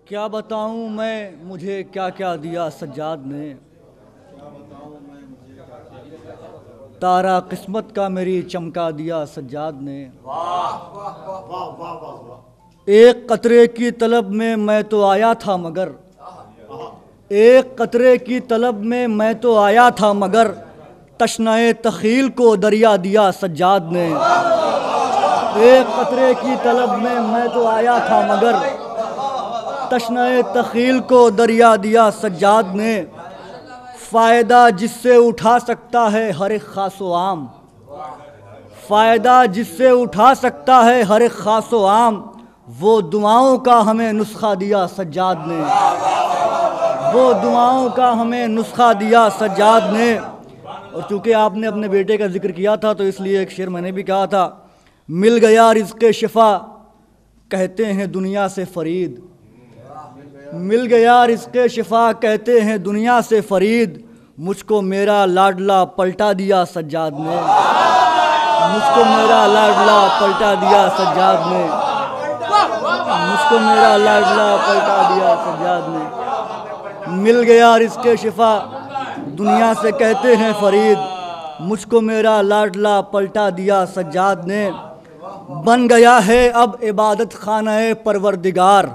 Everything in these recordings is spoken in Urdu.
کیا بتاؤں میں مجھے کیا کیا دیا سجاد نے، تارا قسمت کا میری چمکا دیا سجاد نے۔ ایک قطرے کی طلب میں تو آیا تھا مگر، ایک قطرے کی طلب میں تو آیا تھا مگر، تشنۂ تخیل کو دریا دیا سجاد نے۔ ایک قطرے کی طلب میں تو آیا تھا مگر، تشنۂ تخیل کو دریا دیا سجاد نے۔ فائدہ جس سے اٹھا سکتا ہے ہر ایک خاص و عام، فائدہ جس سے اٹھا سکتا ہے ہر ایک خاص و عام، وہ دعاؤں کا ہمیں نسخہ دیا سجاد نے، وہ دعاؤں کا ہمیں نسخہ دیا سجاد نے۔ اور چونکہ آپ نے اپنے بیٹے کا ذکر کیا تھا تو اس لیے ایک شعر میں نے بھی کہا تھا، مل گیا رزق شفا کہتے ہیں دنیا سے فرید، مل گیا رزق شفا کہتے ہیں دنیا سے فرید، مجھ کو میرا لاڈلا پلٹا دیا سجاد نے، مجھ کو میرا لاڈلا پلٹا دیا سجاد نے، مجھ کو میرا لاڈلا پلٹا دیا سجاد نے۔ مل گیا رزق شفا دنیا سے کہتے ہیں فرید، مجھ کو میرا لاڈلا پلٹا دیا سجاد نے۔ بن گیا ہے اب عبادت خانہ پروردگار،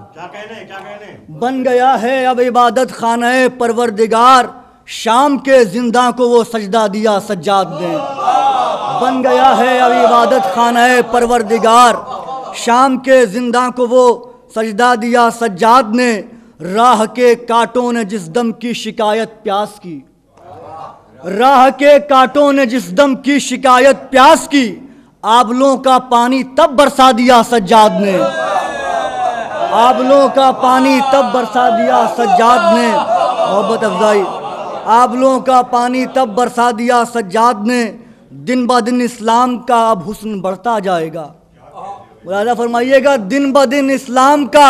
بن گیا ہے اب عبادت خانہ پروردگار، شام کے زندہ کو وہ سجدہ دیا سجاد نے۔ بن گیا ہے اب عبادت خانہ پروردگار، شام کے زندہ کو وہ سجدہ دیا سجاد نے۔ راہ کے کانٹوں نے جس دم کی شکایت پیاس کی، راہ کے کانٹوں نے جس دم کی شکایت پیاس کی، آبلوں کا پانی تب برسا دیا سجاد نے، آبلوں کا پانی تب برسا دیا سجاد نے۔ محبت افزائی، آبلوں کا پانی تب برسا دیا سجاد نے۔ دن بدن اسلام کا اب حسن بڑھتا جائے گا، ملاحظہ فرمائیے گا، دن بدن اسلام کا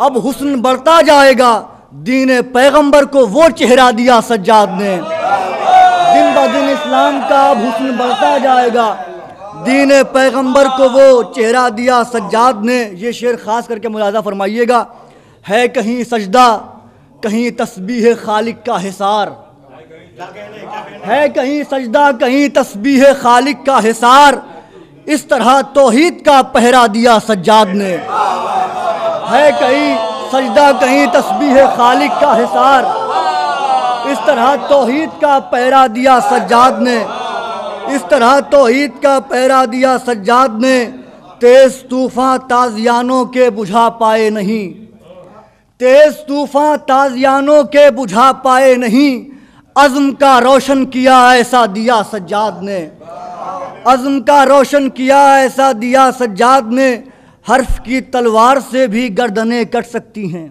اب حسن بڑھتا جائے گا، دین پیغمبر کو وہ چہرہ دیا سجاد نے۔ دن بدن اسلام کا اب حسن بڑھتا جائے گا، دین پیغمبر کو وہ چہرہ دیا سجاد نے۔ یہ شعر خاص کر کے ملاحظہ فرمائیے گا، ہے کہیں سجدہ کہیں تسبیح خالق کا حصار، ہے کہیں سجدہ کہیں تسبیح خالق کا حصار، اس طرح توحید کا پہرا دیا سجاد نے۔ ہے کہیں سجدہ کہیں تسبیح خالق کا حصار، اس طرح توحید کا پہرا دیا سجاد نے، اس طرح توحید کا پہرا دیا سجاد نے۔ تیز طوفاں تازیانوں کے بجھا پائے نہیں، تیز طوفاں تازیانوں کے بجھا پائے نہیں، عزم کا روشن کیا ایسا دیا سجاد نے، عزم کا روشن کیا ایسا دیا سجاد نے۔ حرف کی تلوار سے بھی گردنیں کٹ سکتی ہیں،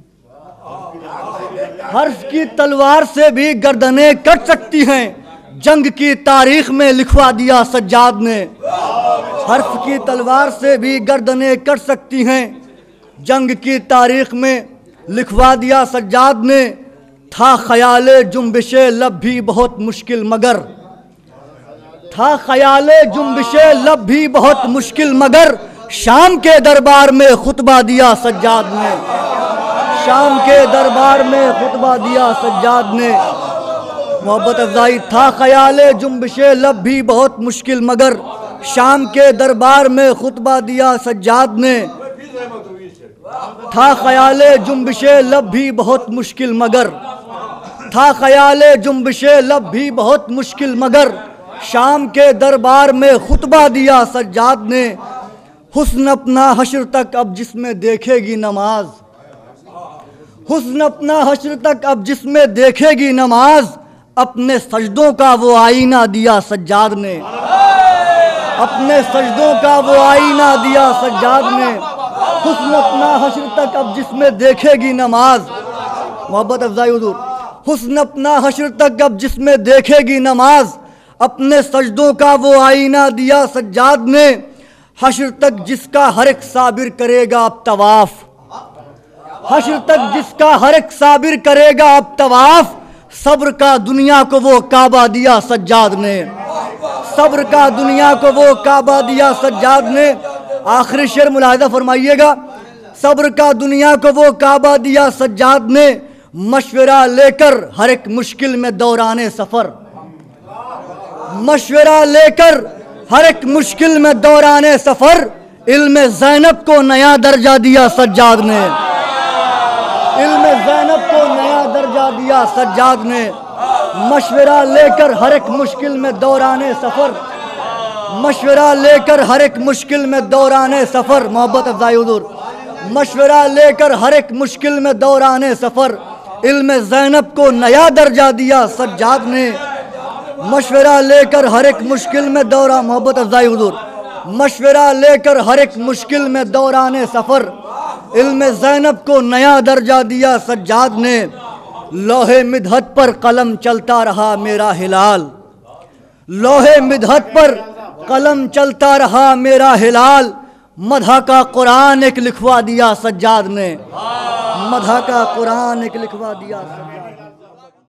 حرف کی تلوار سے بھی گردنیں کٹ سکتی ہیں، جنگ کی تاریخ میں لکھوا دیا سجاد نے۔ حرف کی تلوار سے بھی گردنیں کٹ سکتی ہیں، جنگ کی تاریخ میں لکھوا دیا سجاد نے۔ تھا خیال جنبش لب بھی بہت مشکل مگر، تھا خیال جنبش لب بھی بہت مشکل مگر، شام کے دربار میں خطبہ دیا سجاد نے، شام کے دربار میں خطبہ دیا سجاد نے۔ محبت افزائی، تھا خیال جنبش لب بھی بہت مشکل مگر، شام کے دربار میں خطبہ دیا سجاد نے۔ تھا خیال جنبش لب بھی بہت مشکل مگر، تھا خیال جنبش لب بھی بہت مشکل مگر، شام کے دربار میں خطبہ دیا سجاد نے۔ حسن اپنا حشر تک اب جس میں دیکھے گی نماز، حسن اپنا حشر تک اب جس میں دیکھے گی نماز، اپنے سجدوں کا وہ آئینہ دیا سجاد نے، اپنے سجدوں کا وہ آئینہ دیا سجاد نے۔ حسن اپنا حشر تک اب جس میں دیکھے گی نماز، محبت افزائی حضور، حسن اپنا حشر تک اب جس میں دیکھے گی نماز، اپنے سجدوں کا وہ آئینہ دیا سجاد نے۔ حشر تک جس کا ہر ایک صابر کرے گا اب طواف، حشر تک جس کا ہر ایک صابر کرے گا اب طواف، صبر کا دنیا کو وہ کعبہ دیا سجاد نے، صبر کا دنیا کو وہ کعبہ دیا سجاد نے۔ آخری شعر ملاحظہ فرمائیے گا، صبر کا دنیا کو وہ کعبہ دیا سجاد نے، مشورہ لے کر ہر ایک مشکل میں دوران سفر، مشورہ لے کر ہر ایک مشکل میں دوران سفر، علم زینب کو نیا درجہ دیا سجاد نے، علم زینب کو نیا درجہ دیا سجاد نے، مشورہ لے کر ہر ایک مشکل میں دوران سفر، مشورہ لے کر ہر ایک مشکل میں دوران سفر، محبت افزائی حضور، مشورہ لے کر ہر ایک مشکل میں دوران سفر، علم زینب کو نیا درجہ دیا سجاد نے، مشورہ لے کر ہر ایک مشکل میں محبت افزائی حضور، مشورہ لے کر ہر ایک مشکل میں دوران سفر، علم زینب کو نیا درجہ دیا سجاد نے، لوح مدحت پر قلم چلتا رہا میرا ہلال، لوح مدحت پر قلم چلتا رہا میرا ہلال، مدح کا قرآن ایک لکھوا دیا سجاد نے، مدح کا قرآن ایک لکھوا دیا سجاد نے۔